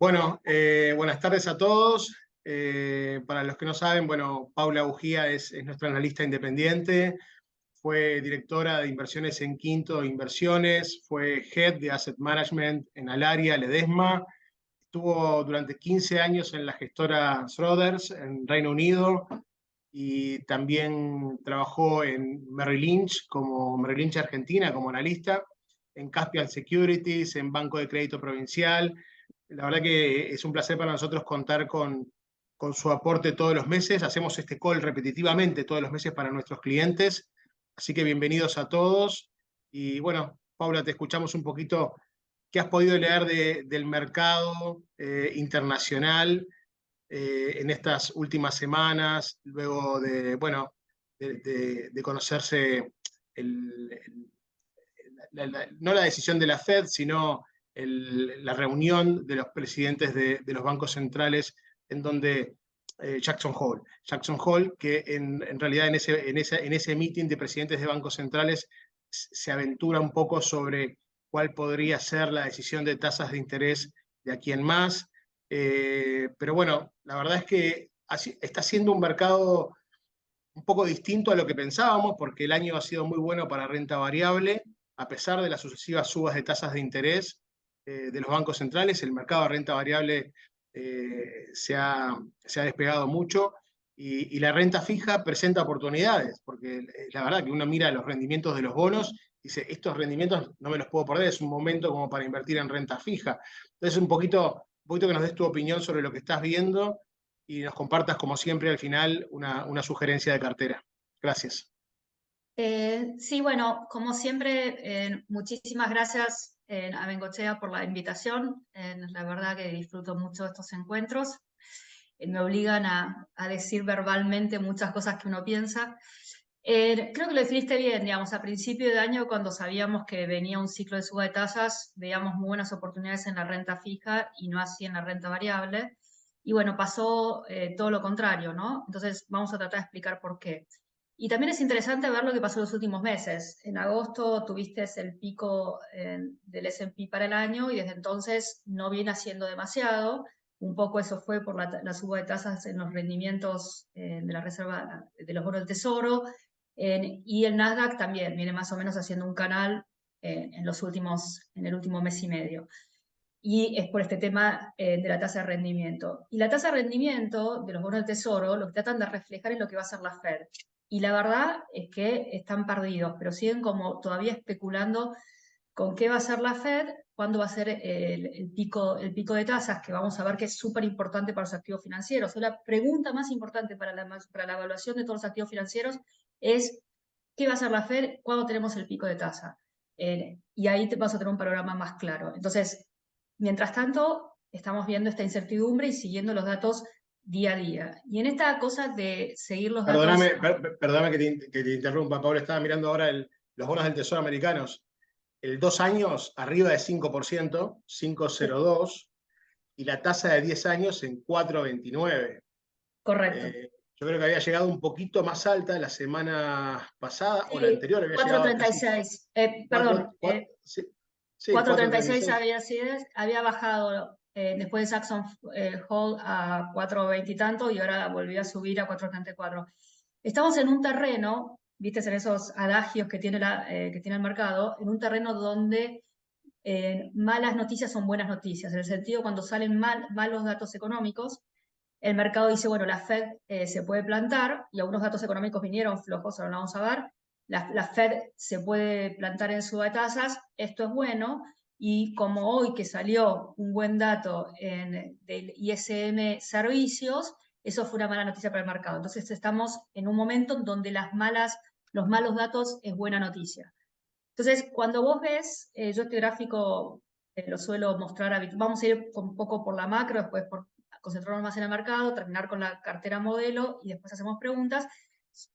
Bueno, buenas tardes a todos. Para los que no saben, bueno, Paula Bujía es nuestra analista independiente, fue directora de inversiones en Quinto Inversiones, fue head de Asset Management en Alaria, Ledesma, estuvo durante 15 años en la gestora Schroders en Reino Unido y también trabajó en Merrill Lynch, como Merrill Lynch Argentina, como analista, en Caspian Securities, en Banco de Crédito Provincial. La verdad que es un placer para nosotros contar con su aporte todos los meses. Hacemos este call repetitivamente todos los meses para nuestros clientes. Así que bienvenidos a todos. Y bueno, Paula, te escuchamos un poquito. ¿Qué has podido leer del mercado internacional en estas últimas semanas, luego de, bueno, de conocerse no la decisión de la Fed, sino la reunión de los presidentes de los bancos centrales en donde Jackson Hole, que en realidad en ese meeting de presidentes de bancos centrales se aventura un poco sobre cuál podría ser la decisión de tasas de interés de aquí en más. Pero bueno, la verdad es que está siendo un mercado un poco distinto a lo que pensábamos, porque el año ha sido muy bueno para renta variable, a pesar de las sucesivas subas de tasas de interés de los bancos centrales. El mercado de renta variable se ha despegado mucho y la renta fija presenta oportunidades, porque la verdad que uno mira los rendimientos de los bonos y dice, estos rendimientos no me los puedo perder, es un momento como para invertir en renta fija. Entonces, un poquito que nos des tu opinión sobre lo que estás viendo y nos compartas, como siempre, al final una sugerencia de cartera. Gracias. Sí, bueno, como siempre, muchísimas gracias a Bengochea por la invitación. La verdad que disfruto mucho de estos encuentros. Me obligan a decir verbalmente muchas cosas que uno piensa. Creo que lo definiste bien, digamos, a principio de año, cuando sabíamos que venía un ciclo de suba de tasas, veíamos muy buenas oportunidades en la renta fija y no así en la renta variable. Y bueno, pasó todo lo contrario, ¿no? Entonces vamos a tratar de explicar por qué. Y también es interesante ver lo que pasó en los últimos meses. En agosto tuviste el pico del S&P para el año y desde entonces no viene haciendo demasiado. Un poco eso fue por la suba de tasas en los rendimientos de la reserva de los bonos del tesoro. Y el Nasdaq también viene más o menos haciendo un canal en el último mes y medio. Y es por este tema de la tasa de rendimiento. Y la tasa de rendimiento de los bonos del tesoro lo que tratan de reflejar es lo que va a hacer la Fed. Y la verdad es que están perdidos, pero siguen como todavía especulando con qué va a hacer la Fed, cuándo va a ser el pico de tasas, que vamos a ver que es súper importante para los activos financieros. O la pregunta más importante para la evaluación de todos los activos financieros es qué va a hacer la Fed, cuándo tenemos el pico de tasa. Y ahí te vas a tener un panorama más claro. Entonces, mientras tanto, estamos viendo esta incertidumbre y siguiendo los datos día a día. Y en esta cosa de seguir los datos... Perdóname que te interrumpa, Pablo. Estaba mirando ahora los bonos del Tesoro americanos. El 2 años arriba de 5%, 5,02, y la tasa de 10 años en 4,29. Correcto. Yo creo que había llegado un poquito más alta la semana pasada, o la Sí, anterior, había llegado a casi 4,36. 4, Perdón, sí, 4,36 4,36. había bajado después de Jackson Hole a 4,20 y tanto y ahora volvió a subir a 4,34. Estamos en un terreno, viste, en esos adagios que tiene el mercado, en un terreno donde malas noticias son buenas noticias, en el sentido cuando salen malos datos económicos, el mercado dice, bueno, la Fed se puede plantar, y algunos datos económicos vinieron flojos, ahora lo vamos a ver. La Fed se puede plantar en suba de tasas, esto es bueno, y como hoy que salió un buen dato del ISM Servicios, eso fue una mala noticia para el mercado. Entonces estamos en un momento donde los malos datos es buena noticia. Entonces, cuando vos ves, yo este gráfico lo suelo mostrar, vamos a ir un poco por la macro, después por concentrarnos más en el mercado, terminar con la cartera modelo y después hacemos preguntas.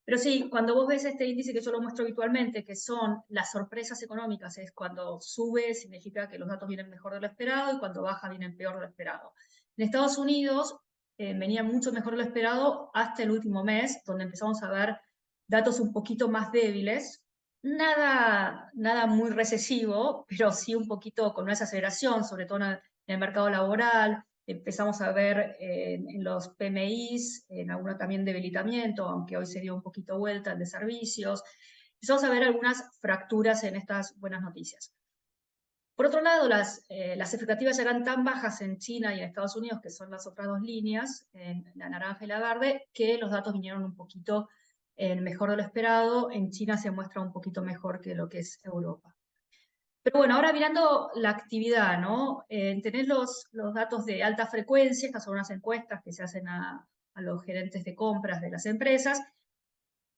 Pero sí, cuando vos ves este índice que yo lo muestro habitualmente, que son las sorpresas económicas, es cuando sube significa que los datos vienen mejor de lo esperado y cuando baja vienen peor de lo esperado. En Estados Unidos venía mucho mejor de lo esperado hasta el último mes, donde empezamos a ver datos un poquito más débiles, nada muy recesivo, pero sí un poquito con una desaceleración, sobre todo en el mercado laboral, empezamos a ver en los PMIs, en alguno también debilitamiento, aunque hoy se dio un poquito vuelta el de servicios. Empezamos a ver algunas fracturas en estas buenas noticias. Por otro lado, las expectativas eran tan bajas en China y en Estados Unidos, que son las otras dos líneas, en la naranja y la verde, que los datos vinieron un poquito mejor de lo esperado. En China se muestra un poquito mejor que lo que es Europa. Pero bueno, ahora mirando la actividad, ¿no? Tenés los datos de alta frecuencia, estas son unas encuestas que se hacen a los gerentes de compras de las empresas.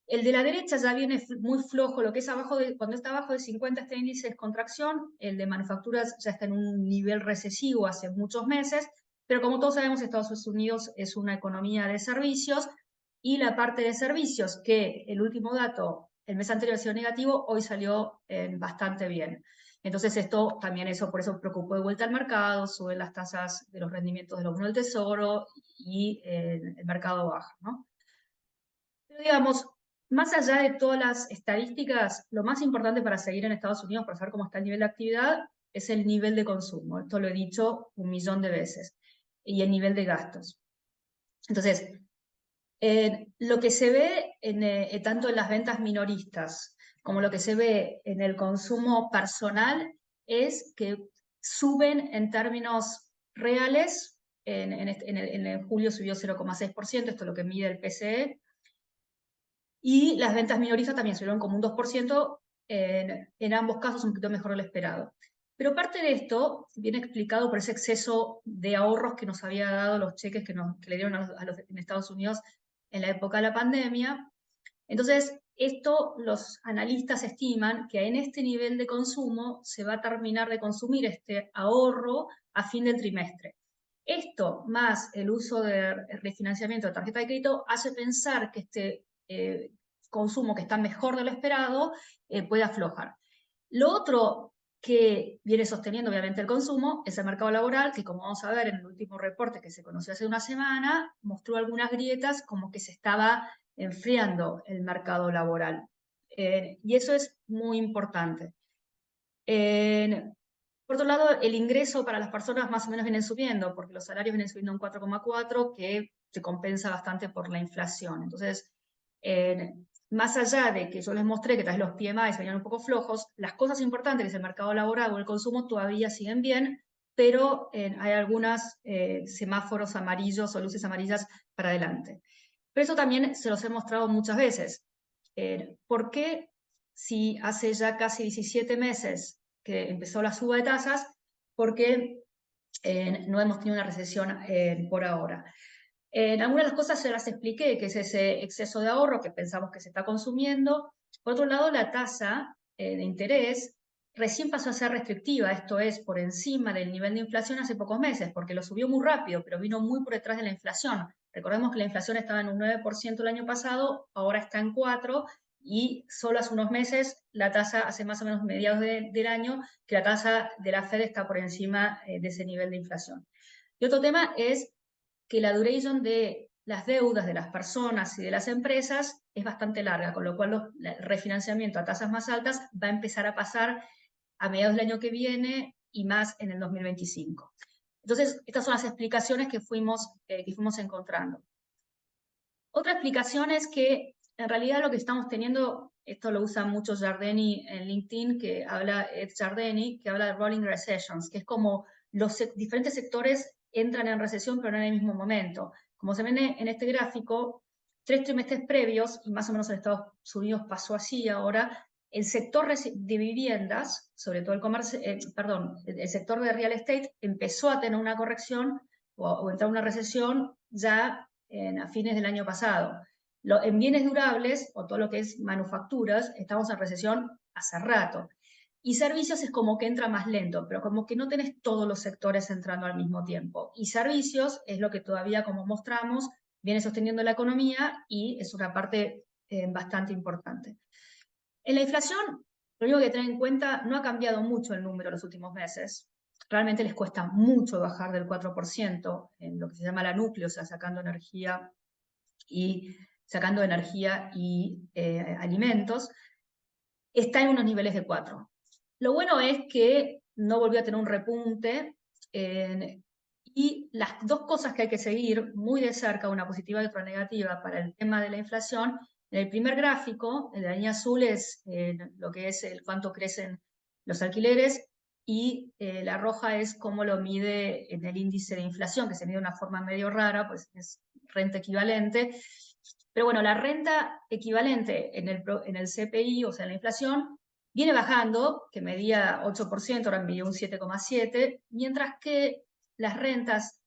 El de la derecha ya viene muy flojo, lo que es cuando está abajo de 50 este índice es contracción, el de manufacturas ya está en un nivel recesivo hace muchos meses, pero como todos sabemos, Estados Unidos es una economía de servicios, y la parte de servicios, que el último dato, el mes anterior ha sido negativo, hoy salió bastante bien. Entonces esto también, por eso preocupó de vuelta al mercado, suben las tasas de los rendimientos de los bonos del Tesoro y el mercado baja, ¿no? Pero digamos, más allá de todas las estadísticas, lo más importante para seguir en Estados Unidos, para saber cómo está el nivel de actividad, es el nivel de consumo. Esto lo he dicho 1.000.000 de veces. Y el nivel de gastos. Entonces, lo que se ve tanto en las ventas minoristas como lo que se ve en el consumo personal es que suben en términos reales. En julio subió 0,6%, esto es lo que mide el PCE. Y las ventas minoristas también subieron como un 2%, en ambos casos un poquito mejor de lo esperado. Pero parte de esto viene explicado por ese exceso de ahorros que nos había dado los cheques que le dieron en Estados Unidos en la época de la pandemia. Entonces, esto los analistas estiman que en este nivel de consumo se va a terminar de consumir este ahorro a fin del trimestre. Esto, más el uso de refinanciamiento de tarjeta de crédito, hace pensar que este consumo, que está mejor de lo esperado, puede aflojar. Lo otro que viene sosteniendo obviamente el consumo es el mercado laboral, que como vamos a ver en el último reporte que se conoció hace una semana, mostró algunas grietas como que se estaba enfriando el mercado laboral. Y eso es muy importante. Por otro lado, el ingreso para las personas más o menos viene subiendo, porque los salarios vienen subiendo un 4,4, que se compensa bastante por la inflación. Entonces, más allá de que yo les mostré que tal vez los PMIs venían un poco flojos, las cosas importantes, que es el mercado laboral o el consumo, todavía siguen bien, pero hay algunos semáforos amarillos o luces amarillas para adelante. Pero eso también se los he mostrado muchas veces. ¿Por qué, si hace ya casi 17 meses que empezó la suba de tasas, por qué no hemos tenido una recesión por ahora? Algunas de las cosas se las expliqué, que es ese exceso de ahorro que pensamos que se está consumiendo. Por otro lado, la tasa de interés recién pasó a ser restrictiva, esto es, por encima del nivel de inflación hace pocos meses, porque lo subió muy rápido, pero vino muy por detrás de la inflación. Recordemos que la inflación estaba en un 9% el año pasado, ahora está en 4%, y solo hace unos meses, la tasa, hace más o menos mediados del año, que la tasa de la Fed está por encima de ese nivel de inflación. Y otro tema es que la duration de las deudas de las personas y de las empresas es bastante larga, con lo cual el refinanciamiento a tasas más altas va a empezar a pasar a mediados del año que viene y más en el 2025. Entonces, estas son las explicaciones que fuimos encontrando. Otra explicación es que en realidad lo que estamos teniendo, esto lo usa mucho Giardini en LinkedIn, Ed Giardini, que habla de rolling recessions, que es como los diferentes sectores entran en recesión, pero no en el mismo momento. Como se ve en este gráfico, 3 trimestres previos, y más o menos en Estados Unidos pasó así ahora, el sector de viviendas, sobre todo el sector de real estate, empezó a tener una corrección o entrar en una recesión ya a fines del año pasado. En bienes durables, o todo lo que es manufacturas, estamos en recesión hace rato. Y servicios es como que entra más lento, pero como que no tenés todos los sectores entrando al mismo tiempo. Y servicios es lo que todavía, como mostramos, viene sosteniendo la economía y es una parte bastante importante. En la inflación, lo único que tener en cuenta, no ha cambiado mucho el número en los últimos meses. Realmente les cuesta mucho bajar del 4% en lo que se llama la núcleo, o sea, sacando energía y alimentos. Está en unos niveles de 4. Lo bueno es que no volvió a tener un repunte, y Y las dos cosas que hay que seguir muy de cerca, una positiva y otra negativa, para el tema de la inflación, en el primer gráfico, en la línea azul es lo que es el cuánto crecen los alquileres, y la roja es cómo lo mide en el índice de inflación, que se mide de una forma medio rara, pues es renta equivalente. Pero bueno, la renta equivalente en el CPI, o sea, en la inflación, viene bajando, que medía 8%, ahora midió un 7,7%, mientras que las rentas,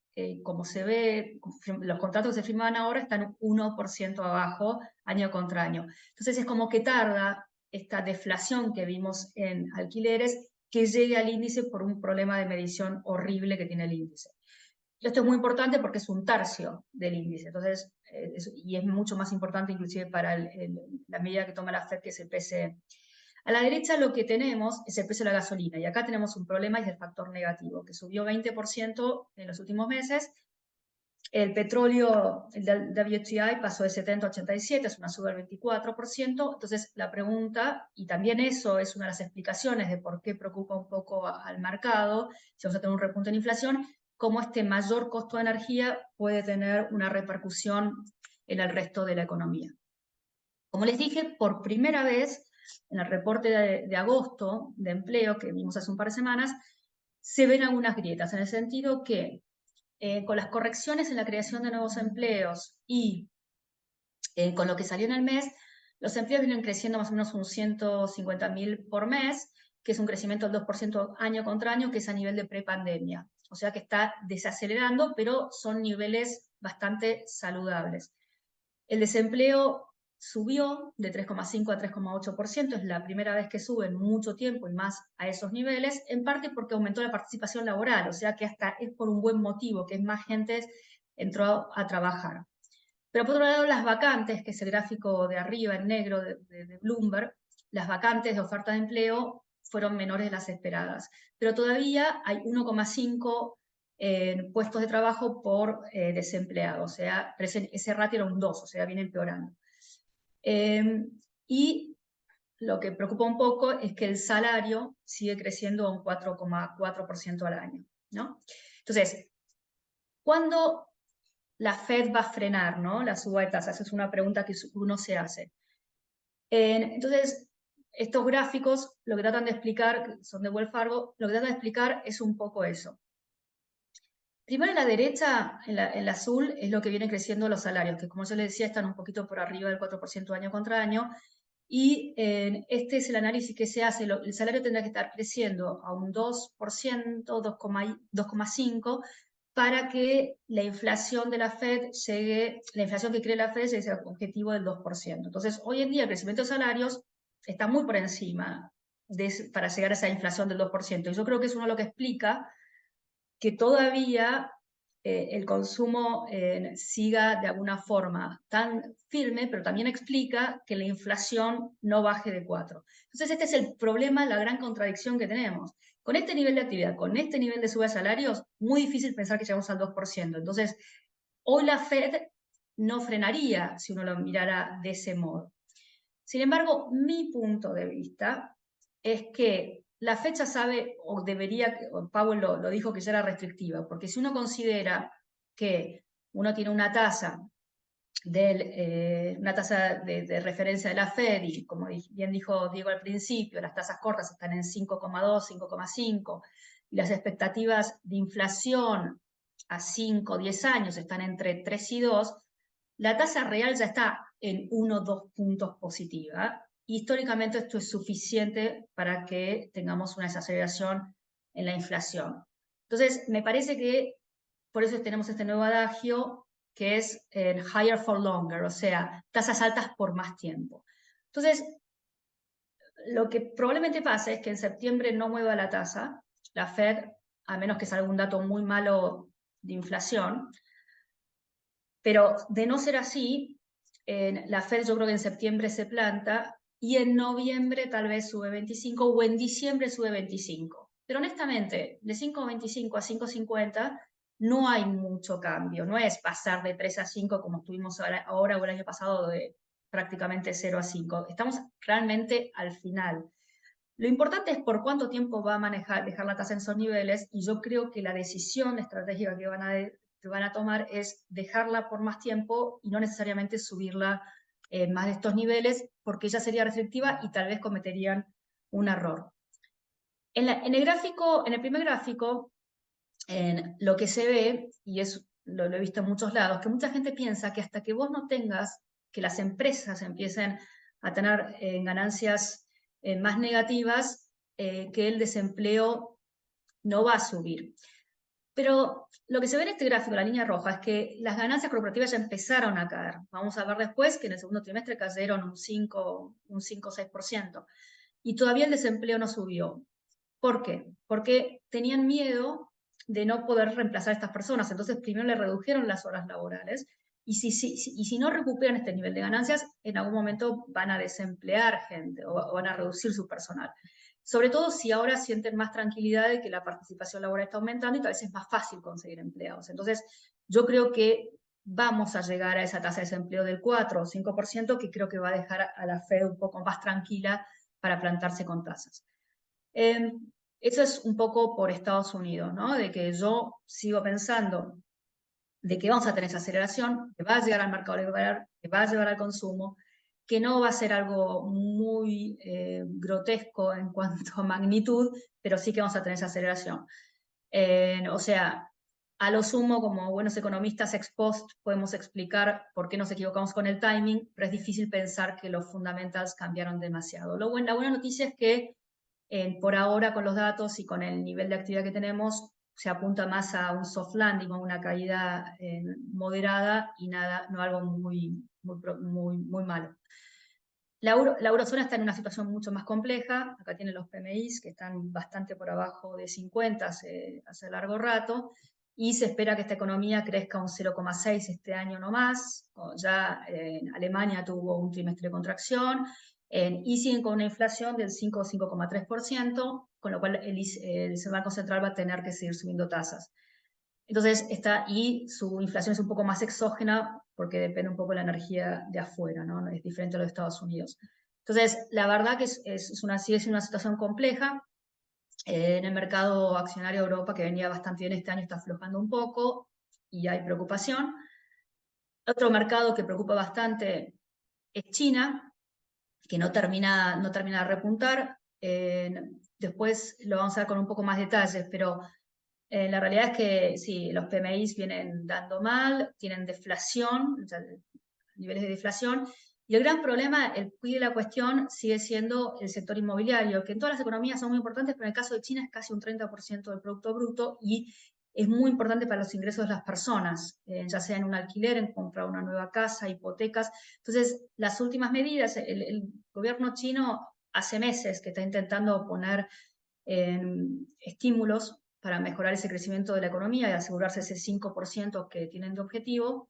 como se ve, los contratos que se firman ahora están 1% abajo año contra año. Entonces es como que tarda esta deflación que vimos en alquileres que llegue al índice por un problema de medición horrible que tiene el índice. Esto es muy importante porque es un tercio del índice, entonces, y es mucho más importante inclusive para la medida que toma la FED, que es el PCE. A la derecha lo que tenemos es el precio de la gasolina, y acá tenemos un problema, y es el factor negativo, que subió 20% en los últimos meses. El petróleo, el WTI, pasó de 70 a 87, es una suba del 24%. Entonces, la pregunta, y también eso es una de las explicaciones de por qué preocupa un poco al mercado, si vamos a tener un repunte en inflación, cómo este mayor costo de energía puede tener una repercusión en el resto de la economía. Como les dije, por primera vez, en el reporte de agosto de empleo que vimos hace un par de semanas, se ven algunas grietas, en el sentido que con las correcciones en la creación de nuevos empleos y con lo que salió en el mes, los empleos vienen creciendo más o menos un 150.000 por mes, que es un crecimiento del 2% año contra año, que es a nivel de prepandemia. O sea que está desacelerando, pero son niveles bastante saludables. El desempleo subió de 3,5 a 3,8%, es la primera vez que sube en mucho tiempo y más a esos niveles, en parte porque aumentó la participación laboral, o sea que hasta es por un buen motivo, que más gente entró a trabajar. Pero por otro lado, las vacantes, que es el gráfico de arriba en negro de Bloomberg, las vacantes de oferta de empleo fueron menores de las esperadas, pero todavía hay 1,5 puestos de trabajo por desempleado, o sea, ese ratio era un 2, o sea, viene empeorando. Y lo que preocupa un poco es que el salario sigue creciendo a un 4,4% al año, ¿no? Entonces, ¿cuándo la Fed va a frenar, ¿no?, la suba de tasas? Esa es una pregunta que uno se hace. Entonces, estos gráficos lo que tratan de explicar, son de Wells Fargo, lo que tratan de explicar es un poco eso. Primero, en la derecha, en el azul, es lo que vienen creciendo los salarios, que como yo les decía, están un poquito por arriba del 4% año contra año, y este es el análisis que se hace. El salario tendrá que estar creciendo a un 2%, 2,5%, para que la inflación de la Fed llegue, la inflación que cree la Fed llegue al objetivo del 2%. Entonces, hoy en día el crecimiento de salarios está muy por encima para llegar a esa inflación del 2%. Y yo creo que es uno de lo que explica que todavía el consumo siga de alguna forma tan firme, pero también explica que la inflación no baje de 4. Entonces este es el problema, la gran contradicción que tenemos. Con este nivel de actividad, con este nivel de suba de salarios, muy difícil pensar que llegamos al 2%. Entonces, hoy la Fed no frenaría si uno lo mirara de ese modo. Sin embargo, mi punto de vista es que la fecha sabe, o debería, Powell lo dijo, que ya era restrictiva, porque si uno considera que uno tiene una tasa de referencia de la Fed, y como bien dijo Diego al principio, las tasas cortas están en 5,2, 5,5, y las expectativas de inflación a 5, 10 años están entre 3 y 2, la tasa real ya está en 1 o 2 puntos positiva. Históricamente esto es suficiente para que tengamos una desaceleración en la inflación. Entonces, me parece que por eso tenemos este nuevo adagio, que es higher for longer, o sea, tasas altas por más tiempo. Entonces, lo que probablemente pase es que en septiembre no mueva la tasa, la Fed, a menos que salga un dato muy malo de inflación, pero de no ser así, la Fed yo creo que en septiembre se planta, y en noviembre tal vez sube 25, o en diciembre sube 25. Pero honestamente, de 5,25 a 5,50 no hay mucho cambio, no es pasar de 3 a 5 como estuvimos ahora o el año pasado, de prácticamente 0 a 5. Estamos realmente al final. Lo importante es por cuánto tiempo va a dejar la tasa en esos niveles, y yo creo que la decisión estratégica que van a tomar es dejarla por más tiempo y no necesariamente subirla más de estos niveles, porque ya sería restrictiva y tal vez cometerían un error. En el primer gráfico, lo que se ve, y lo he visto en muchos lados, que mucha gente piensa que hasta que vos no tengas, que las empresas empiecen a tener ganancias más negativas, que el desempleo no va a subir. Pero lo que se ve en este gráfico, la línea roja, es que las ganancias corporativas ya empezaron a caer. Vamos a ver después que en el segundo trimestre cayeron un 5 o 6%. Y todavía el desempleo no subió. ¿Por qué? Porque tenían miedo de no poder reemplazar a estas personas. Entonces primero le redujeron las horas laborales, y si no recuperan este nivel de ganancias, en algún momento van a desemplear gente o van a reducir su personal. Sobre todo si ahora sienten más tranquilidad de que la participación laboral está aumentando y tal vez es más fácil conseguir empleados. Entonces, yo creo que vamos a llegar a esa tasa de desempleo del 4 o 5%, que creo que va a dejar a la Fed un poco más tranquila para plantarse con tasas. Eso es un poco por Estados Unidos, ¿no? De que yo sigo pensando de que vamos a tener esa aceleración, que va a llegar al mercado laboral, que va a llevar al consumo, que no va a ser algo muy grotesco en cuanto a magnitud, pero sí que vamos a tener esa aceleración. O sea, a lo sumo, como buenos economistas ex post, podemos explicar por qué nos equivocamos con el timing, pero es difícil pensar que los fundamentals cambiaron demasiado. La buena noticia es que por ahora, con los datos y con el nivel de actividad que tenemos, se apunta más a un soft landing, a una caída moderada y no algo muy malo. La eurozona está en una situación mucho más compleja. Acá tienen los PMIs, que están bastante por abajo de 50 hace largo rato, y se espera que esta economía crezca un 0,6 este año no más. Ya Alemania tuvo un trimestre de contracción, y siguen con una inflación del 5 o 5,3%, con lo cual el Banco Central va a tener que seguir subiendo tasas. Entonces, y su inflación es un poco más exógena porque depende un poco de la energía de afuera, ¿no? Es diferente a los de Estados Unidos. Entonces, la verdad que sigue siendo una situación compleja. En el mercado accionario de Europa, que venía bastante bien este año, está aflojando un poco y hay preocupación. Otro mercado que preocupa bastante es China, que no termina de repuntar. Después lo vamos a ver con un poco más detalles, pero la realidad es que sí, los PMIs vienen dando mal, tienen deflación, o sea, niveles de deflación, y el gran problema, el quid de la cuestión, sigue siendo el sector inmobiliario, que en todas las economías son muy importantes, pero en el caso de China es casi un 30% del Producto Bruto, y es muy importante para los ingresos de las personas, ya sea en un alquiler, en comprar una nueva casa, hipotecas. Entonces, las últimas medidas, el gobierno chino hace meses que está intentando poner estímulos para mejorar ese crecimiento de la economía y asegurarse ese 5% que tienen de objetivo.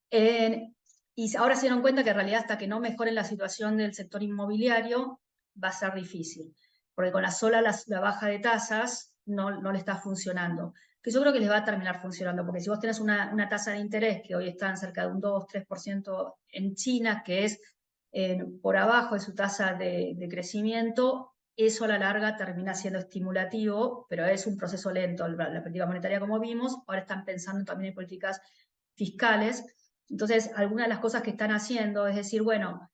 Y ahora se dieron cuenta que en realidad hasta que no mejoren la situación del sector inmobiliario va a ser difícil, porque con la baja de tasas no le está funcionando. Que yo creo que les va a terminar funcionando, porque si vos tenés una tasa de interés que hoy está en cerca de un 2-3% en China, que es por abajo de su tasa de crecimiento, eso a la larga termina siendo estimulativo, pero es un proceso lento. La política monetaria, como vimos, ahora están pensando también en políticas fiscales. Entonces, algunas de las cosas que están haciendo es decir, bueno,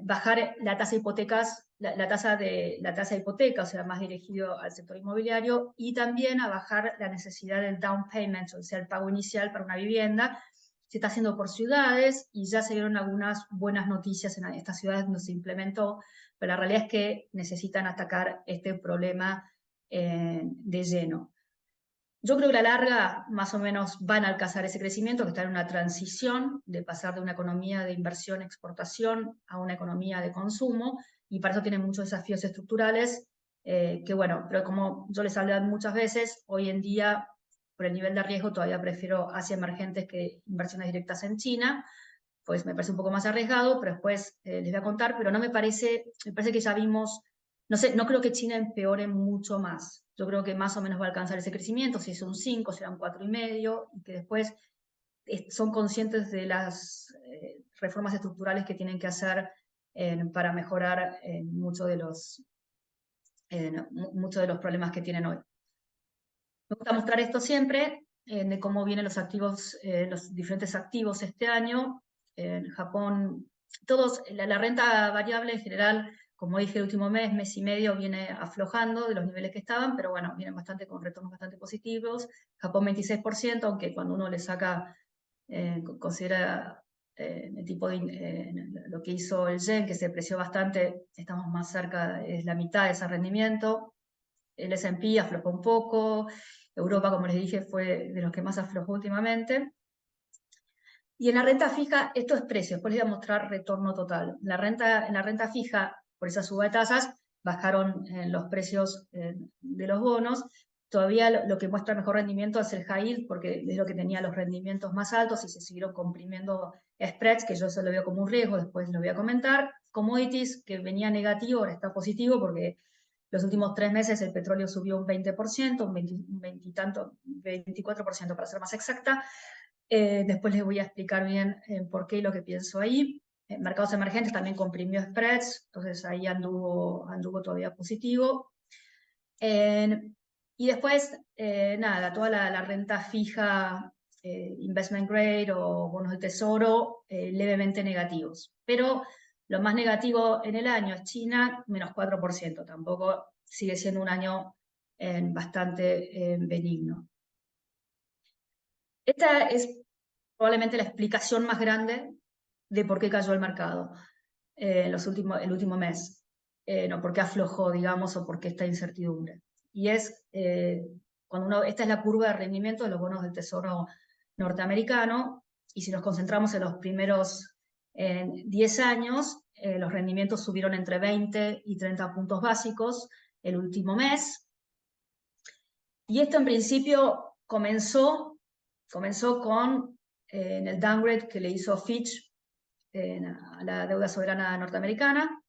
bajar la tasa de hipotecas, la tasa de hipoteca, o sea, más dirigido al sector inmobiliario, y también a bajar la necesidad del down payment, o sea, el pago inicial para una vivienda. Se está haciendo por ciudades y ya se dieron algunas buenas noticias en estas ciudades donde se implementó, pero la realidad es que necesitan atacar este problema de lleno. Yo creo que a la larga más o menos van a alcanzar ese crecimiento, que está en una transición de pasar de una economía de inversión, exportación, a una economía de consumo, y para eso tienen muchos desafíos estructurales, que bueno, pero como yo les hablé muchas veces, hoy en día, por el nivel de riesgo, todavía prefiero Asia emergentes que inversiones directas en China, pues me parece un poco más arriesgado, pero después les voy a contar, pero me parece que ya vimos, no sé, no creo que China empeore mucho más. Yo creo que más o menos va a alcanzar ese crecimiento, si es un 5, será un 4,5, y que después son conscientes de las reformas estructurales que tienen que hacer para mejorar muchos de los problemas que tienen hoy. Me gusta mostrar esto siempre, de cómo vienen los activos, los diferentes activos este año. En Japón, la renta variable en general, como dije, el último mes y medio, viene aflojando de los niveles que estaban, pero bueno, vienen con retornos bastante positivos. Japón 26%, aunque cuando uno le saca, considera el tipo de, lo que hizo el yen, que se depreció bastante, estamos más cerca, es la mitad de ese rendimiento. El S&P aflojó un poco, Europa, como les dije, fue de los que más aflojó últimamente. Y en la renta fija, esto es precio, después les voy a mostrar retorno total. En la renta fija, por esa suba de tasas, bajaron los precios de los bonos. Todavía lo que muestra mejor rendimiento es el high yield, porque es lo que tenía los rendimientos más altos y se siguieron comprimiendo spreads, que yo eso lo veo como un riesgo, después lo voy a comentar. Commodities, que venía negativo, ahora está positivo, porque los últimos 3 meses el petróleo subió un 20%, un 20 y tanto, 24% para ser más exacta. Después les voy a explicar bien por qué y lo que pienso ahí. Mercados emergentes también comprimió spreads, entonces ahí anduvo todavía positivo. Y después, nada, toda la renta fija, investment grade o bonos de tesoro, levemente negativos. Pero lo más negativo en el año es China, menos 4%. Tampoco sigue siendo un año bastante benigno. Esta es probablemente la explicación más grande de por qué cayó el mercado el último mes. No, por qué aflojó, digamos, o por qué esta incertidumbre. Y es, esta es la curva de rendimiento de los bonos del Tesoro norteamericano, y si nos concentramos en los primeros 10 años, los rendimientos subieron entre 20 y 30 puntos básicos el último mes. Y esto en principio comenzó con en el downgrade que le hizo Fitch a la deuda soberana norteamericana.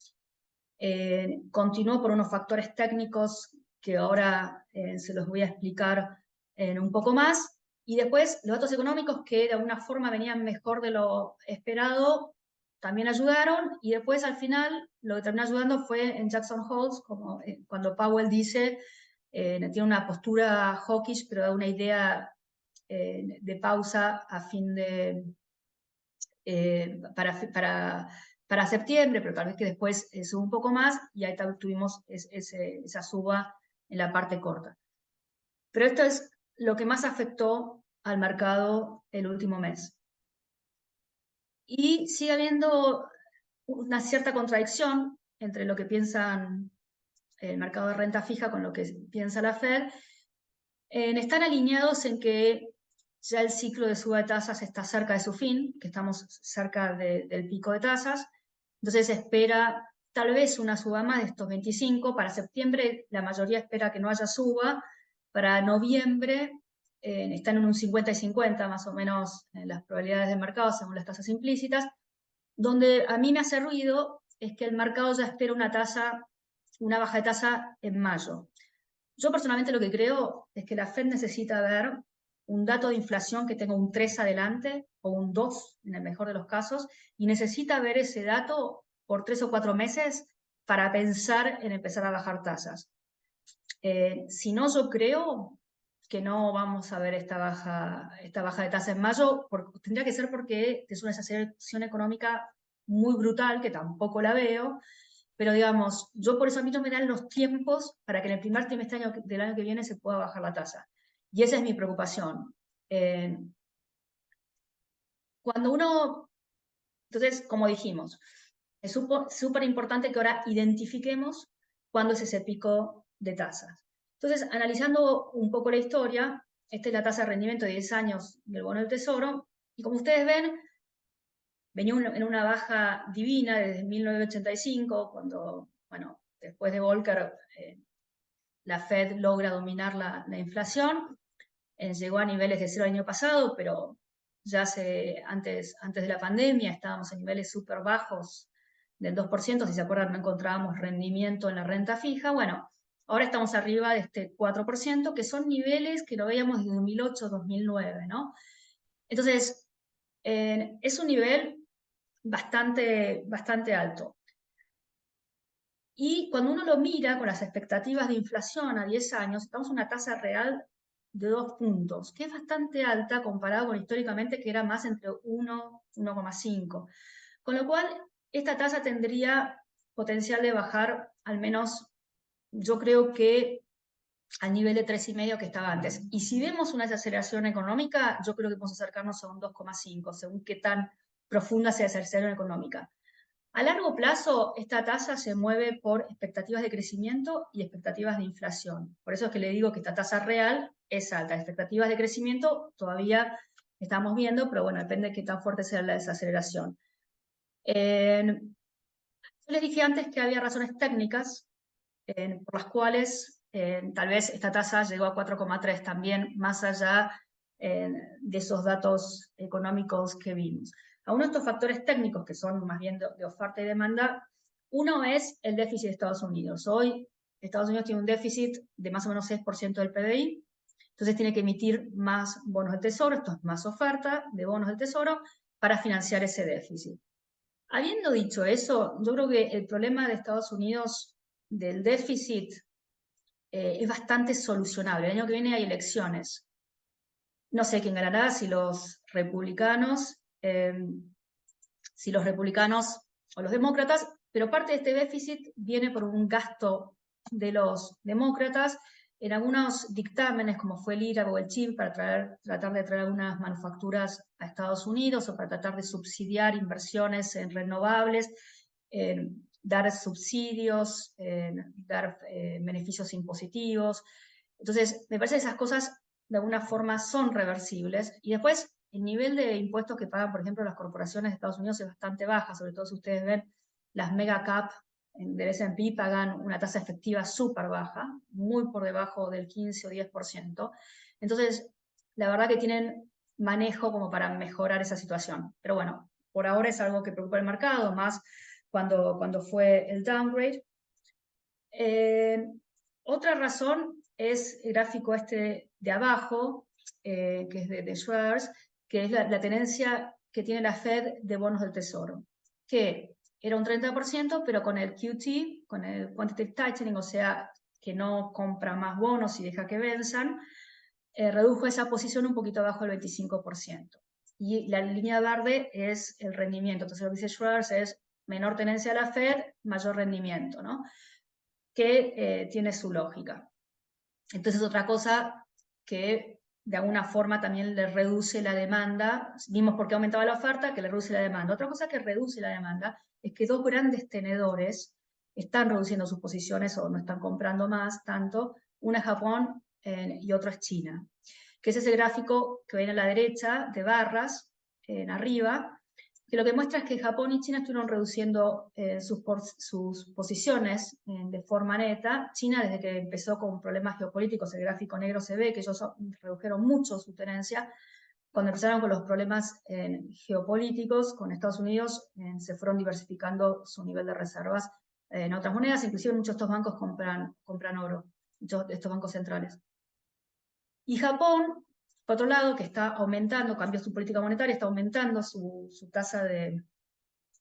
Continuó por unos factores técnicos que ahora se los voy a explicar un poco más. Y después los datos económicos, que de alguna forma venían mejor de lo esperado, también ayudaron. Y después al final lo que terminó ayudando fue en Jackson Hole, como cuando Powell dice, tiene una postura hawkish, pero da una idea de pausa a fin de para septiembre, pero tal vez que después sube un poco más, y ahí tuvimos esa suba en la parte corta. Pero esto es lo que más afectó al mercado el último mes. Y sigue habiendo una cierta contradicción entre lo que piensan el mercado de renta fija con lo que piensa la Fed. Están alineados en que ya el ciclo de suba de tasas está cerca de su fin, que estamos cerca del pico de tasas. Entonces se espera tal vez una suba más de estos 25. Para septiembre la mayoría espera que no haya suba. Para noviembre están en un 50 y 50 más o menos las probabilidades de mercado según las tasas implícitas. Donde a mí me hace ruido es que el mercado ya espera una baja de tasa en mayo. Yo personalmente lo que creo es que la Fed necesita ver un dato de inflación que tenga un 3 adelante o un 2 en el mejor de los casos, y necesita ver ese dato por 3 o 4 meses para pensar en empezar a bajar tasas. Si no, yo creo que no vamos a ver esta baja de tasa en mayo, tendría que ser porque es una desaceleración económica muy brutal, que tampoco la veo. Pero digamos, yo por eso a mí no me dan los tiempos para que en el primer trimestre del año que viene se pueda bajar la tasa. Y esa es mi preocupación. Entonces, como dijimos, es súper importante que ahora identifiquemos cuándo es ese pico de tasas. Entonces, analizando un poco la historia, esta es la tasa de rendimiento de 10 años del bono del Tesoro, y como ustedes ven, venía en una baja divina desde 1985, cuando, bueno, después de Volcker, la Fed logra dominar la inflación. Llegó a niveles de cero el año pasado, pero ya antes de la pandemia estábamos en niveles súper bajos del 2%, si se acuerdan no encontrábamos rendimiento en la renta fija. Bueno, ahora estamos arriba de este 4%, que son niveles que lo veíamos desde 2008, 2009, ¿no? Entonces, es un nivel bastante alto. Y cuando uno lo mira con las expectativas de inflación a 10 años, estamos en una tasa real de 2 puntos, que es bastante alta comparado con históricamente que era más entre 1 y 1,5. Con lo cual, esta tasa tendría potencial de bajar al menos, yo creo que al nivel de 3,5 que estaba antes. Y si vemos una desaceleración económica, yo creo que podemos acercarnos a un 2,5, según qué tan profunda sea esa desaceleración económica. A largo plazo, esta tasa se mueve por expectativas de crecimiento y expectativas de inflación. Por eso es que le digo que esta tasa real es alta. Expectativas de crecimiento todavía estamos viendo, pero bueno, depende de qué tan fuerte sea la desaceleración. Yo les dije antes que había razones técnicas por las cuales tal vez esta tasa llegó a 4,3 también, más allá de esos datos económicos que vimos. Algunos de estos factores técnicos, que son más bien de oferta y demanda, uno es el déficit de Estados Unidos. Hoy Estados Unidos tiene un déficit de más o menos 6% del PBI, entonces tiene que emitir más bonos del Tesoro, esto es más oferta de bonos del Tesoro, para financiar ese déficit. Habiendo dicho eso, yo creo que el problema de Estados Unidos del déficit es bastante solucionable. El año que viene hay elecciones. No sé quién ganará, si los republicanos o los demócratas, pero parte de este déficit viene por un gasto de los demócratas en algunos dictámenes, como fue el IRA o el CHIP, para tratar de traer algunas manufacturas a Estados Unidos o para tratar de subsidiar inversiones en renovables, dar subsidios, dar beneficios impositivos. Entonces, me parece que esas cosas de alguna forma son reversibles. Y después, el nivel de impuestos que pagan, por ejemplo, las corporaciones de Estados Unidos es bastante baja, sobre todo si ustedes ven las mega cap del S&P pagan una tasa efectiva súper baja, muy por debajo del 15 o 10%. Entonces, la verdad que tienen manejo como para mejorar esa situación. Pero bueno, por ahora es algo que preocupa el mercado, más cuando fue el downgrade. Otra razón es el gráfico este de abajo, que es de Schwartz, que es la tendencia que tiene la Fed de bonos del Tesoro, que era un 30%, pero con el QT, con el Quantitative Tightening, o sea, que no compra más bonos y deja que venzan, redujo esa posición un poquito abajo del 25%. Y la línea verde es el rendimiento. Entonces lo que dice Schwartz es menor tenencia a la Fed, mayor rendimiento, ¿no? Que tiene su lógica. Entonces otra cosa que de alguna forma también le reduce la demanda, vimos por qué aumentaba la oferta, que le reduce la demanda. Otra cosa que reduce la demanda es que dos grandes tenedores están reduciendo sus posiciones o no están comprando más tanto, una es Japón y otro es China, que es ese gráfico que ven a la derecha de barras en arriba, que lo que muestra es que Japón y China estuvieron reduciendo sus posiciones de forma neta. China, desde que empezó con problemas geopolíticos, el gráfico negro se ve que ellos redujeron mucho su tenencia. Cuando empezaron con los problemas geopolíticos con Estados Unidos, se fueron diversificando su nivel de reservas en otras monedas, inclusive muchos de estos bancos compran oro, muchos de estos bancos centrales. Y Japón, por otro lado, que está aumentando, cambió su política monetaria, está aumentando su tasa de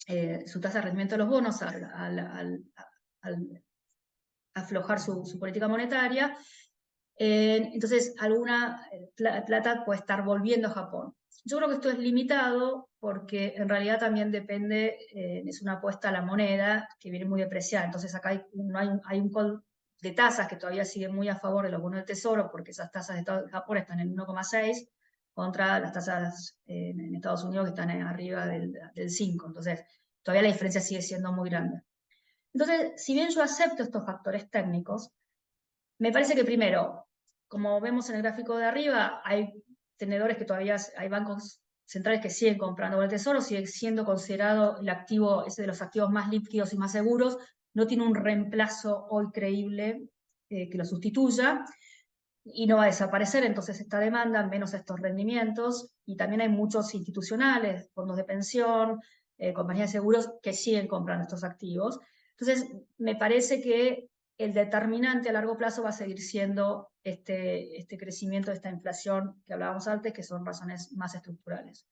rendimiento de los bonos al aflojar su política monetaria. Entonces, alguna plata puede estar volviendo a Japón. Yo creo que esto es limitado porque en realidad también depende, es una apuesta a la moneda que viene muy depreciada. Entonces acá hay un call de tasas que todavía sigue muy a favor de los bonos del Tesoro, porque esas tasas de Japón están en 1,6 contra las tasas en Estados Unidos que están arriba del 5. Entonces, todavía la diferencia sigue siendo muy grande. Entonces, si bien yo acepto estos factores técnicos, me parece que primero, como vemos en el gráfico de arriba, hay tenedores que todavía, hay bancos centrales que siguen comprando el Tesoro, sigue siendo considerado el activo, ese de los activos más líquidos y más seguros, no tiene un reemplazo hoy creíble que lo sustituya, y no va a desaparecer entonces esta demanda, menos estos rendimientos, y también hay muchos institucionales, fondos de pensión, compañías de seguros que siguen comprando estos activos. Entonces, me parece que el determinante a largo plazo va a seguir siendo este crecimiento de esta inflación que hablábamos antes, que son razones más estructurales.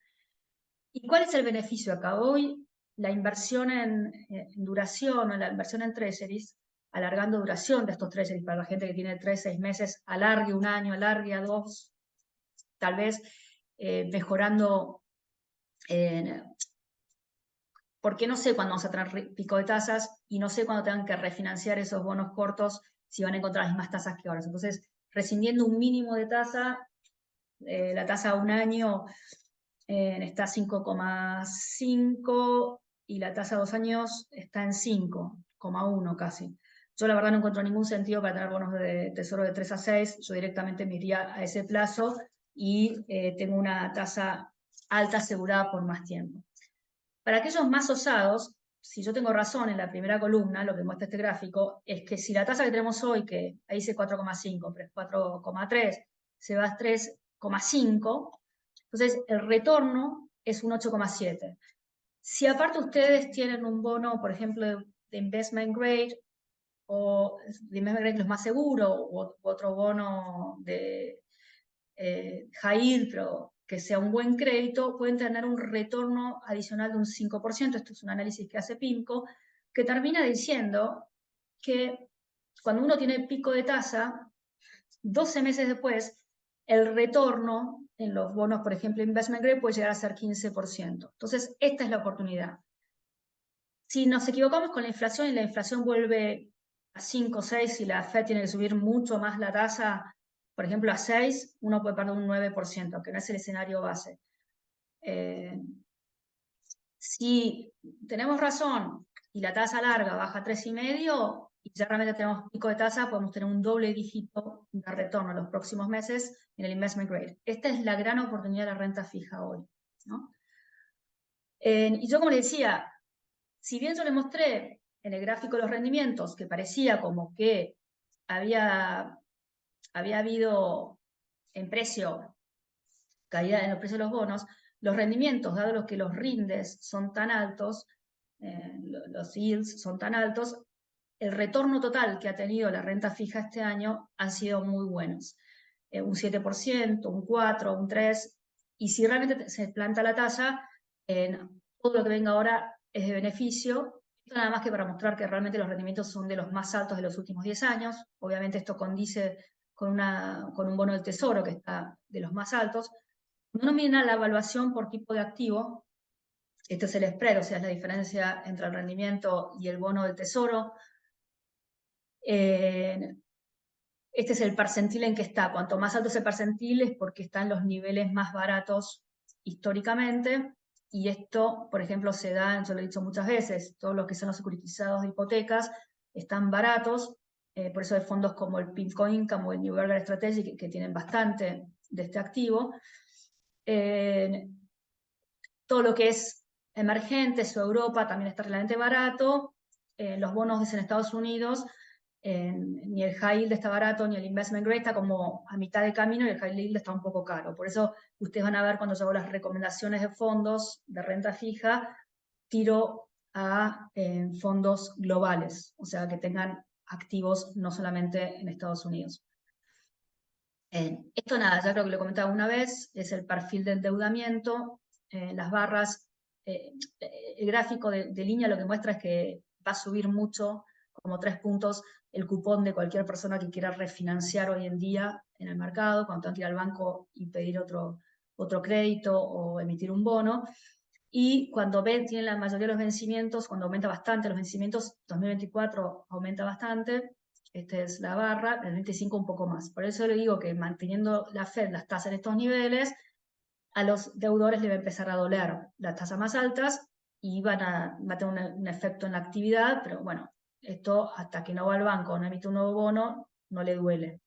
¿Y cuál es el beneficio acá? Hoy la inversión en duración, o la inversión en treasuries, alargando duración de estos treasuries para la gente que tiene 3, 6 meses, alargue un año, alargue a 2, tal vez mejorando, porque no sé cuándo vamos a tener pico de tasas y no sé cuándo tengan que refinanciar esos bonos cortos si van a encontrar las mismas tasas que ahora. Entonces, rescindiendo un mínimo de tasa, la tasa a un año está 5,5 y la tasa a 2 años está en 5,1 casi. Yo la verdad no encuentro ningún sentido para tener bonos de tesoro de 3 a 6, yo directamente me iría a ese plazo y tengo una tasa alta asegurada por más tiempo. Para aquellos más osados, si yo tengo razón en la primera columna, lo que muestra este gráfico, es que si la tasa que tenemos hoy, que ahí dice 4,5, pero es 4,3, se va a 3,5, entonces el retorno es un 8,7. Si aparte ustedes tienen un bono, por ejemplo, de investment grade, o de investment grade es más seguro, u otro bono de high yield, pero que sea un buen crédito, pueden tener un retorno adicional de un 5%. Esto es un análisis que hace PIMCO, que termina diciendo que cuando uno tiene pico de tasa, 12 meses después, el retorno en los bonos, por ejemplo, investment grade, puede llegar a ser 15%. Entonces, esta es la oportunidad. Si nos equivocamos con la inflación y la inflación vuelve a 5 o 6 y la Fed tiene que subir mucho más la tasa, por ejemplo, a 6, uno puede perder un 9%, que no es el escenario base. Si tenemos razón y la tasa larga baja a 3,5 y ya realmente tenemos pico de tasa, podemos tener un doble dígito de retorno en los próximos meses en el investment grade. Esta es la gran oportunidad de la renta fija hoy, ¿no? Y yo, como les decía, si bien yo les mostré en el gráfico los rendimientos que parecía como que había habido en precio, caída en los precios de los bonos, los rendimientos, dado los que los rindes son tan altos, los yields son tan altos, el retorno total que ha tenido la renta fija este año han sido muy buenos. Un 7%, un 4%, un 3%, y si realmente se planta la tasa, todo lo que venga ahora es de beneficio. Esto nada más que para mostrar que realmente los rendimientos son de los más altos de los últimos 10 años. Obviamente esto condice con un bono del tesoro que está de los más altos. Cuando uno mira la evaluación por tipo de activo, esto es el spread, o sea, es la diferencia entre el rendimiento y el bono del tesoro. Este es el percentil en que está. Cuanto más alto es el percentil es porque está en los niveles más baratos históricamente. Y esto, por ejemplo, se da, yo lo he dicho muchas veces, todos los que son los securitizados de hipotecas están baratos. Por eso hay fondos como el PIMCO Income o el New Berger Strategy que tienen bastante de este activo. Todo lo que es emergentes o Europa también está relativamente barato. Los bonos en Estados Unidos, ni el high yield está barato, ni el investment grade está como a mitad de camino y el high yield está un poco caro. Por eso ustedes van a ver cuando yo hago las recomendaciones de fondos de renta fija, tiro a fondos globales, o sea, que tengan activos no solamente en Estados Unidos. Esto nada, ya creo que lo comentaba una vez, es el perfil de endeudamiento. Las barras, el gráfico de línea lo que muestra es que va a subir mucho, como 3 puntos, el cupón de cualquier persona que quiera refinanciar hoy en día en el mercado, cuando tengan que ir al banco y pedir otro crédito o emitir un bono. Y cuando tienen la mayoría de los vencimientos, cuando aumenta bastante los vencimientos, 2024 aumenta bastante, esta es la barra, el 2025 un poco más. Por eso le digo que manteniendo la Fed las tasas en estos niveles, a los deudores les va a empezar a doler las tasas más altas y va a tener un efecto en la actividad, pero bueno, esto hasta que no va al banco o no emite un nuevo bono, no le duele.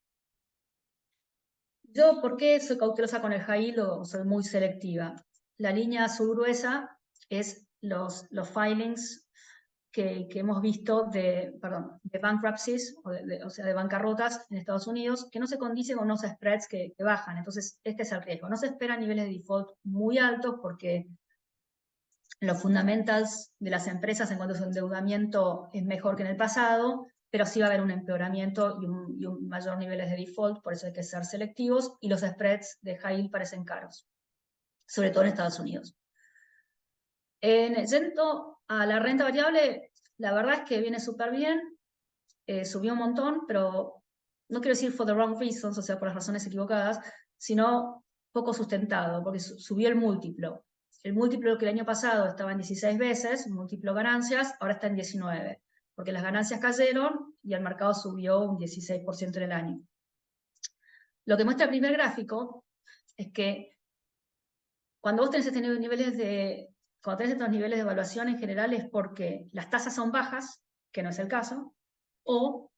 Yo, ¿por qué soy cautelosa con el high yield o soy muy selectiva? La línea azul gruesa es los filings que hemos visto de bankruptcies, o sea, de bancarrotas en Estados Unidos, que no se condicen con unos spreads que bajan. Entonces, este es el riesgo. No se esperan niveles de default muy altos porque los fundamentals de las empresas en cuanto a su endeudamiento es mejor que en el pasado, pero sí va a haber un empeoramiento y un mayor nivel de default, por eso hay que ser selectivos, y los spreads de high yield parecen caros, sobre todo en Estados Unidos. Yendo a la renta variable, la verdad es que viene súper bien, subió un montón, pero no quiero decir for the wrong reasons, o sea, por las razones equivocadas, sino poco sustentado, porque subió el múltiplo. El múltiplo que el año pasado estaba en 16 veces, múltiplo ganancias, ahora está en 19, porque las ganancias cayeron y el mercado subió un 16% en el año. Lo que muestra el primer gráfico es que cuando vos tenés estos niveles de evaluación en general es porque las tasas son bajas, que no es el caso, o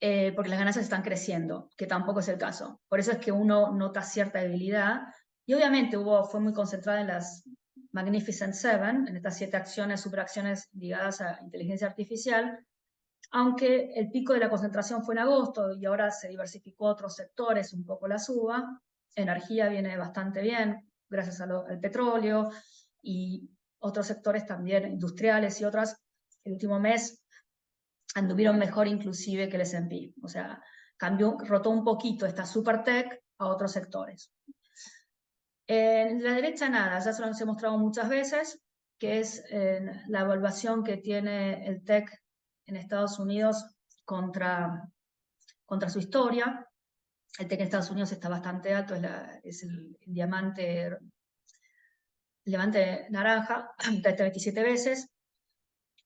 porque las ganancias están creciendo, que tampoco es el caso. Por eso es que uno nota cierta debilidad, y obviamente fue muy concentrada en las Magnificent Seven, en estas 7 acciones, superacciones ligadas a inteligencia artificial, aunque el pico de la concentración fue en agosto y ahora se diversificó a otros sectores, un poco la suba. Energía viene bastante bien, gracias al petróleo, y otros sectores también industriales y otras, el último mes anduvieron mejor inclusive que el S&P. O sea, rotó un poquito esta super tech a otros sectores. En la derecha nada, ya se los he mostrado muchas veces, que es la evaluación que tiene el tech en Estados Unidos contra su historia. El tech en Estados Unidos está bastante alto, es el diamante naranja, está 27 veces.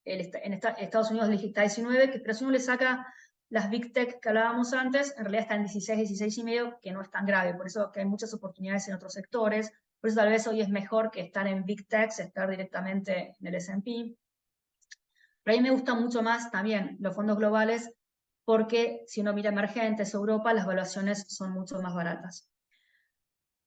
En Estados Unidos está 19, pero si uno le saca las Big Tech que hablábamos antes, en realidad está en 16, 16,5, que no es tan grave, por eso que hay muchas oportunidades en otros sectores, por eso tal vez hoy es mejor que estar en Big Tech, estar directamente en el S&P. Pero a mí me gustan mucho más también los fondos globales, porque si uno mira emergentes, Europa, las valuaciones son mucho más baratas.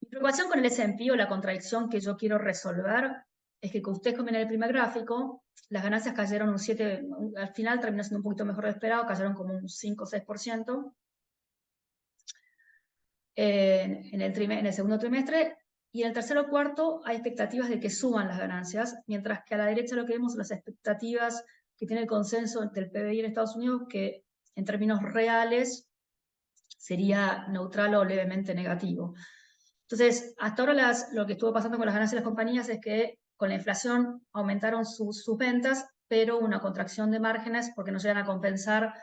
Mi preocupación con el S&P o la contradicción que yo quiero resolver es que, como ustedes ven en el primer gráfico, las ganancias cayeron un 7, al final terminó siendo un poquito mejor de lo esperado, cayeron como un 5 o 6% en el segundo trimestre, y en el tercero o cuarto hay expectativas de que suban las ganancias, mientras que a la derecha lo que vemos son las expectativas que tiene el consenso entre el PBI en Estados Unidos, que en términos reales sería neutral o levemente negativo. Entonces, hasta ahora lo que estuvo pasando con las ganancias de las compañías es que con la inflación aumentaron sus ventas, pero una contracción de márgenes porque no llegan a compensar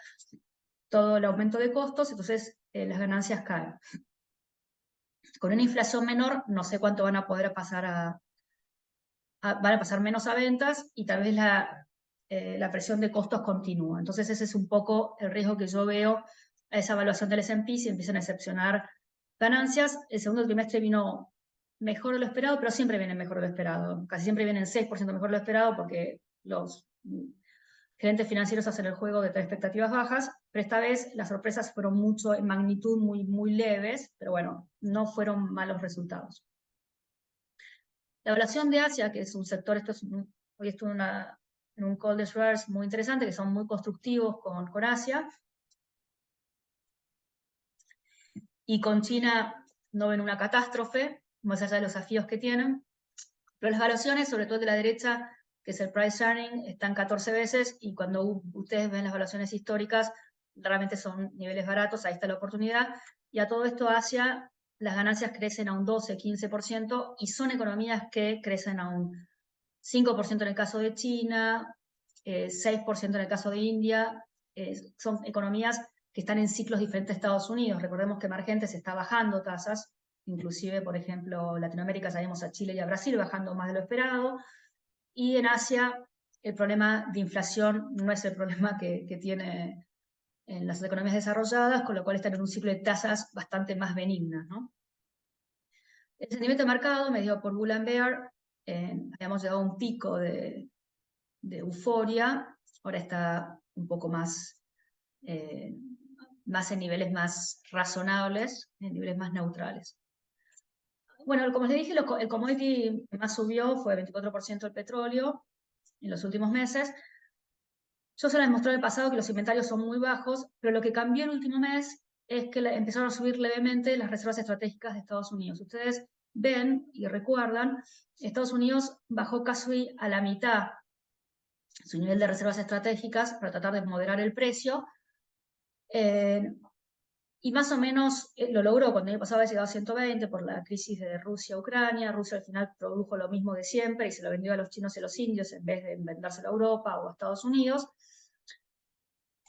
todo el aumento de costos, entonces las ganancias caen. Con una inflación menor, no sé cuánto van a poder pasar van a pasar menos a ventas y tal vez la presión de costos continúa. Entonces ese es un poco el riesgo que yo veo a esa evaluación del S&P si empiezan a excepcionar ganancias. El segundo trimestre vino mejor de lo esperado, pero siempre viene mejor de lo esperado. Casi siempre vienen 6% mejor de lo esperado porque los gerentes financieros hacen el juego de tener expectativas bajas, pero esta vez las sorpresas fueron mucho en magnitud muy, muy leves, pero bueno, no fueron malos resultados. La evaluación de Asia, que es un sector, hoy estuve en un call de Schroders muy interesante, que son muy constructivos con Asia. Y con China no ven una catástrofe, más allá de los desafíos que tienen. Pero las evaluaciones, sobre todo de la derecha, que es el price earning, están 14 veces, y cuando ustedes ven las evaluaciones históricas, realmente son niveles baratos, ahí está la oportunidad. Y a todo esto Asia, las ganancias crecen a un 12, 15%, y son economías que crecen a un 5% en el caso de China, 6% en el caso de India. Son economías que están en ciclos diferentes a Estados Unidos. Recordemos que emergentes está bajando tasas, inclusive, por ejemplo, Latinoamérica, ya vemos a Chile y a Brasil bajando más de lo esperado, y en Asia el problema de inflación no es el problema que tiene en las economías desarrolladas, con lo cual están en un ciclo de tasas bastante más benignas, ¿no? El sentimiento de mercado, medido por Bull and Bear, habíamos llegado a un pico de euforia, ahora está un poco más en niveles más razonables, en niveles más neutrales. Bueno, como les dije, el commodity que más subió fue 24% el petróleo en los últimos meses. Yo se les mostré en el pasado que los inventarios son muy bajos, pero lo que cambió el último mes es que empezaron a subir levemente las reservas estratégicas de Estados Unidos. Ustedes ven y recuerdan, Estados Unidos bajó casi a la mitad su nivel de reservas estratégicas para tratar de moderar el precio, y más o menos lo logró. Cuando el año pasado había llegado a 120 por la crisis de Rusia-Ucrania. Rusia al final produjo lo mismo de siempre y se lo vendió a los chinos y a los indios en vez de vendérselo a Europa o a Estados Unidos.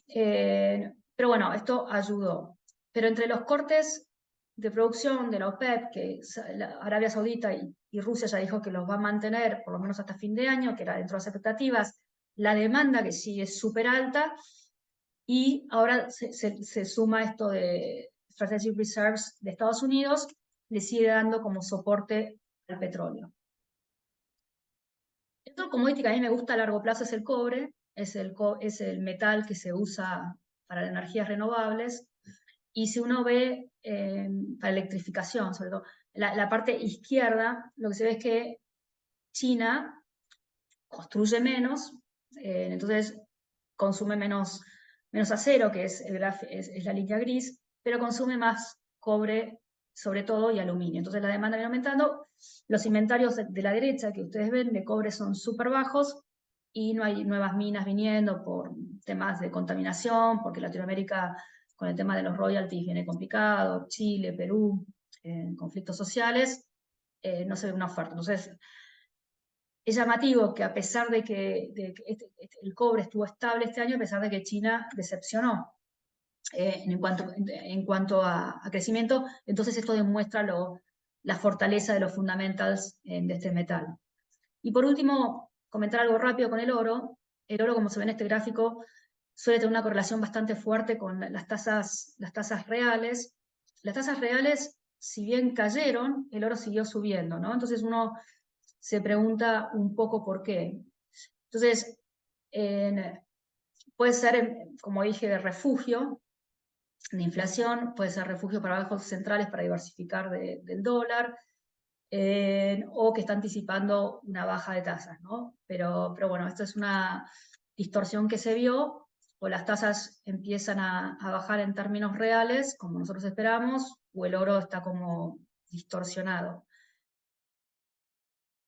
Pero bueno, esto ayudó. Pero entre los cortes de producción de la OPEP, que Arabia Saudita y Rusia ya dijo que los va a mantener por lo menos hasta fin de año, que era dentro de las expectativas, la demanda que sigue súper alta, y ahora se suma esto de Strategic Reserves de Estados Unidos, le sigue dando como soporte al petróleo. El otro commodity que a mí me gusta a largo plazo es el cobre, es el metal que se usa para energías renovables, y si uno ve para electrificación, sobre todo, la parte izquierda, lo que se ve es que China construye menos, entonces consume menos acero, que es la línea gris, pero consume más cobre sobre todo y aluminio. Entonces la demanda viene aumentando. Los inventarios de la derecha que ustedes ven de cobre son súper bajos y no hay nuevas minas viniendo por temas de contaminación, porque Latinoamérica con el tema de los royalties viene complicado, Chile, Perú, conflictos sociales, no se ve una oferta. Entonces, es llamativo que a pesar de que el cobre estuvo estable este año, a pesar de que China decepcionó en cuanto a crecimiento, entonces esto demuestra la fortaleza de los fundamentals de este metal. Y por último, comentar algo rápido con el oro. El oro, como se ve en este gráfico, suele tener una correlación bastante fuerte con las tasas reales. Las tasas reales, si bien cayeron, el oro siguió subiendo, ¿no? Entonces uno se pregunta un poco por qué. Entonces, puede ser, como dije, de refugio de inflación, puede ser refugio para bancos centrales para diversificar del dólar, o que está anticipando una baja de tasas, ¿no? Pero bueno, esto es una distorsión que se vio, o las tasas empiezan a bajar en términos reales, como nosotros esperamos, o el oro está como distorsionado.